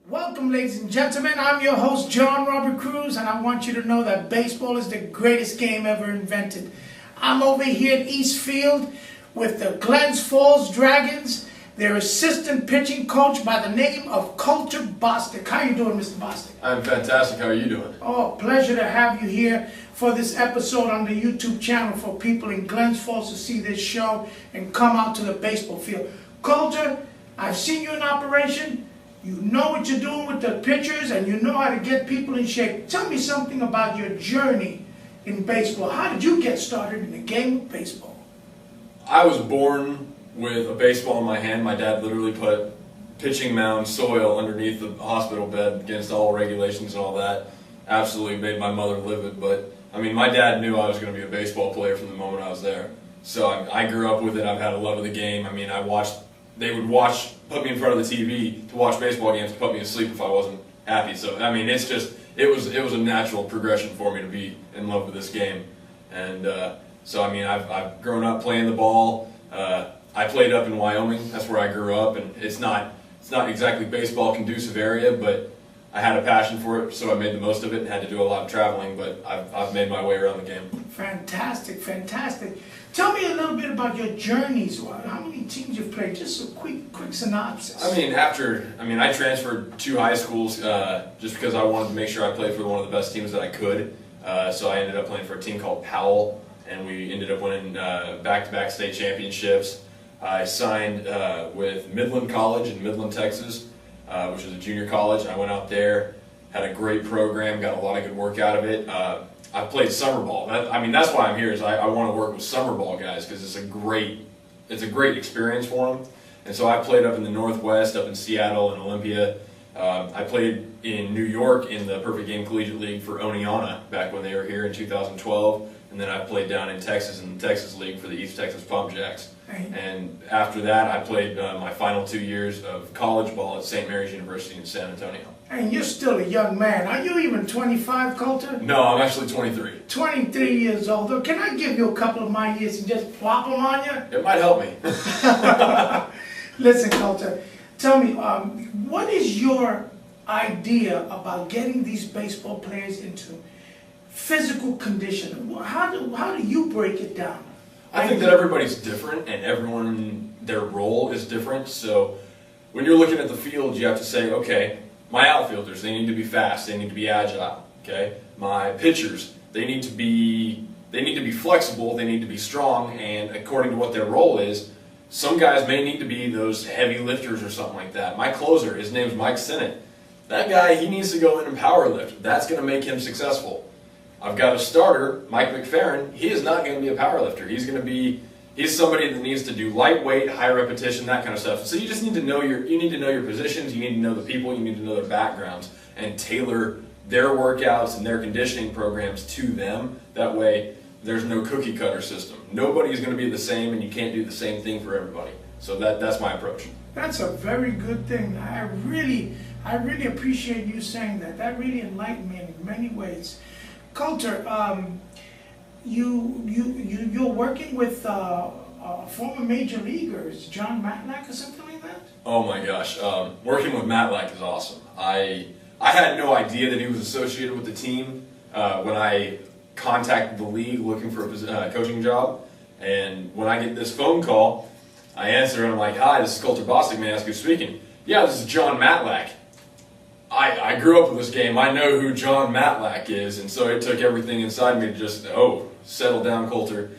Welcome, ladies and gentlemen. I'm your host, John Robert Cruz, and I want you to know that baseball is the greatest game ever invented. I'm over here at East Field with the Glens Falls Dragons, their assistant pitching coach by the name of Colter Bostick. How you doing, Mr. Bostick? I'm fantastic. How are you doing? Oh, pleasure to have you here for this episode on the YouTube channel for people in Glens Falls to see this show and come out to the baseball field. Colter, I've seen you in operation. You know what you're doing with the pitchers, and you know how to get people in shape. Tell me something about your journey in baseball. How did you get started in the game of baseball? I was born with a baseball in my hand. My dad literally put pitching mound soil underneath the hospital bed against all regulations and all that. Absolutely made my mother livid, but I mean, my dad knew I was going to be a baseball player from the moment I was there. So I grew up with it. I've had a love of the game. I mean, they would put me in front of the TV to watch baseball games to put me to sleep if I wasn't happy. So, I mean, it was a natural progression for me to be in love with this game. And so, I mean, I've grown up playing the ball. I played up in Wyoming. That's where I grew up, and it's not exactly baseball conducive area, but I had a passion for it, so I made the most of it and had to do a lot of traveling, but I've made my way around the game. Fantastic, fantastic. Tell me a little bit about your journeys. How many teams you've played? Just a quick synopsis. I mean, I transferred 2 high schools just because I wanted to make sure I played for one of the best teams that I could. So I ended up playing for a team called Powell, and we ended up winning back-to-back state championships. I signed with Midland College in Midland, Texas, which is a junior college. I went out there, had a great program, got a lot of good work out of it. I played summer ball. That's why I'm here. Is I want to work with summer ball guys because it's a great experience for them. And so I played up in the Northwest, up in Seattle and Olympia. I played in New York in the Perfect Game Collegiate League for Oneonta back when they were here in 2012. And then I played down in Texas in the Texas League for the East Texas Pump Jacks. And after that, I played my final 2 years of college ball at St. Mary's University in San Antonio. And you're still a young man. Are you even 25, Colter? No, I'm actually 23. 23 years old. Can I give you a couple of my years and just plop them on you? It might help me. Listen, Colter, tell me, what is your idea about getting these baseball players into physical condition? How do you break it down? I think that everybody's different and everyone, their role is different. So when you're looking at the field, you have to say, okay, my outfielders, they need to be fast, they need to be agile. Okay, my pitchers, they need to be flexible, they need to be strong, and according to what their role is, some guys may need to be those heavy lifters or something like that. My closer, his name's Mike Sinnott. That guy, he needs to go in and power lift. That's going to make him successful. I've got a starter, Mike McFerrin. He is not going to be a power lifter. He's somebody that needs to do lightweight, high repetition, that kind of stuff. So you just need to know your positions, you need to know the people, you need to know their backgrounds, and tailor their workouts and their conditioning programs to them. That way, there's no cookie cutter system. Nobody's going to be the same, and you can't do the same thing for everybody. So that's my approach. That's a very good thing. I really appreciate you saying that. That really enlightened me in many ways. Colter, you're working with former major leaguers, John Matlack or something like that? Oh my gosh, working with Matlack is awesome. I had no idea that he was associated with the team when I contacted the league looking for a coaching job. And when I get this phone call, I answer and I'm like, "Hi, this is Colter Bostick. May I ask who's speaking?" "Yeah, this is John Matlack." I grew up with this game. I know who John Matlack is, and so it took everything inside me to just, settle down, Colter,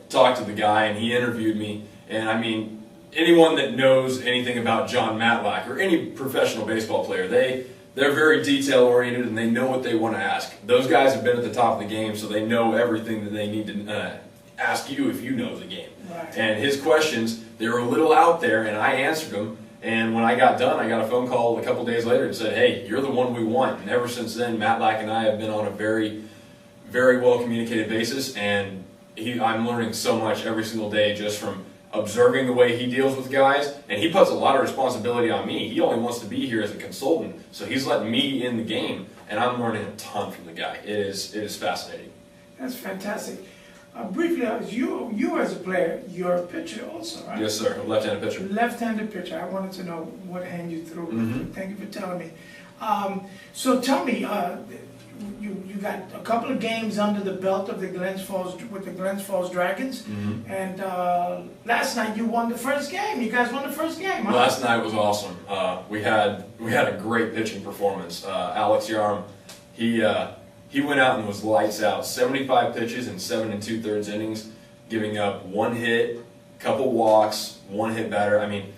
talk to the guy, and he interviewed me. And I mean, anyone that knows anything about John Matlack or any professional baseball player, they're very detail-oriented and they know what they want to ask. Those guys have been at the top of the game, so they know everything that they need to ask you if you know the game. Right. And his questions, they were a little out there, and I answered them. And when I got done, I got a phone call a couple days later and said, "Hey, you're the one we want." And ever since then, Matlack and I have been on a very, very well communicated basis, and I'm learning so much every single day just from observing the way he deals with guys. And he puts a lot of responsibility on me. He only wants to be here as a consultant, so he's letting me in the game, and I'm learning a ton from the guy. It is fascinating. That's fantastic. Briefly, you as a player, you're a pitcher also, right? Yes, sir. Left-handed pitcher. Left-handed pitcher. I wanted to know what hand you threw. Mhm. Thank you for telling me. So tell me, you got a couple of games under the belt of the Glens Falls with the Glens Falls Dragons, and last night you won the first game. You guys won the first game, huh? Last night was awesome. We had a great pitching performance. Alex Yarm, he went out and was lights out. 75 pitches in 7 2/3 innings, giving up 1 hit, couple walks, 1 hit batter. I mean,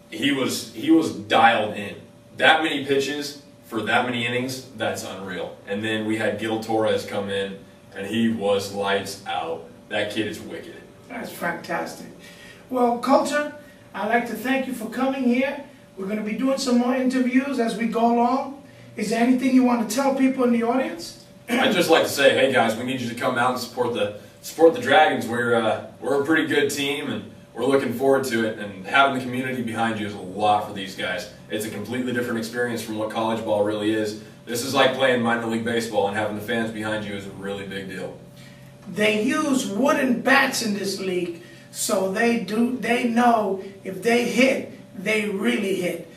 he was dialed in. That many pitches for that many innings, that's unreal. And then we had Gil Torres come in, and he was lights out. That kid is wicked. That's fantastic. Well, Colter, I'd like to thank you for coming here. We're going to be doing some more interviews as we go along. Is there anything you want to tell people in the audience? I'd just like to say, hey guys, we need you to come out and support the Dragons. We're a pretty good team, and we're looking forward to it. And having the community behind you is a lot for these guys. It's a completely different experience from what college ball really is. This is like playing minor league baseball, and having the fans behind you is a really big deal. They use wooden bats in this league, so they know if they hit, they really hit.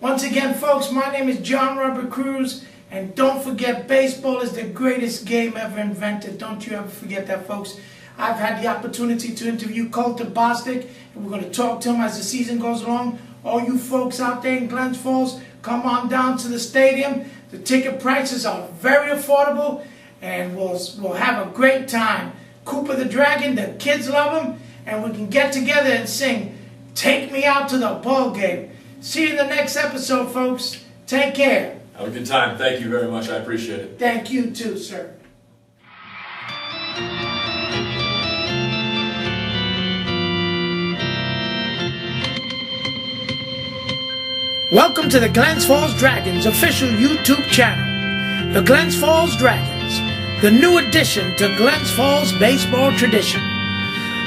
Once again, folks, my name is John Robert Cruz, and don't forget, baseball is the greatest game ever invented. Don't you ever forget that, folks. I've had the opportunity to interview Colter Bostick, and we're going to talk to him as the season goes along. All you folks out there in Glens Falls, come on down to the stadium. The ticket prices are very affordable, and we'll have a great time. Cooper the Dragon, the kids love him, and we can get together and sing "Take Me Out to the Ball Game." See you in the next episode, folks. Take care. Have a good time. Thank you very much. I appreciate it. Thank you too, sir. Welcome to the Glens Falls Dragons official YouTube channel. The Glens Falls Dragons, the new addition to Glens Falls baseball tradition.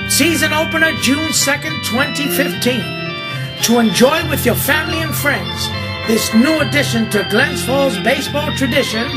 Season opener June 2nd, 2015. To enjoy with your family and friends this new addition to Glens Falls baseball tradition,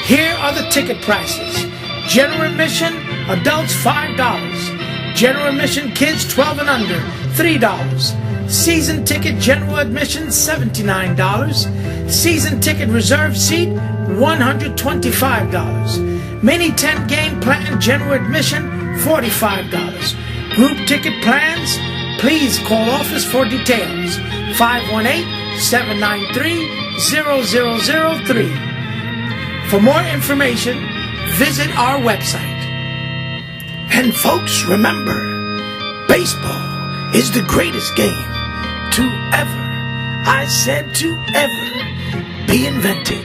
here are the ticket prices. General admission, adults $5. General admission, kids 12 and under, $3. Season ticket general admission, $79. Season ticket reserve seat, $125. Mini 10 game plan general admission, $45. Group ticket plans, please call office for details. 518-793-0003. For more information, visit our website. And folks, remember, baseball is the greatest game to ever, I said to ever, be invented.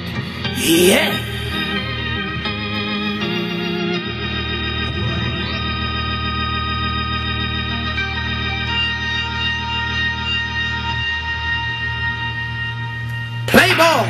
Yeah. Play ball.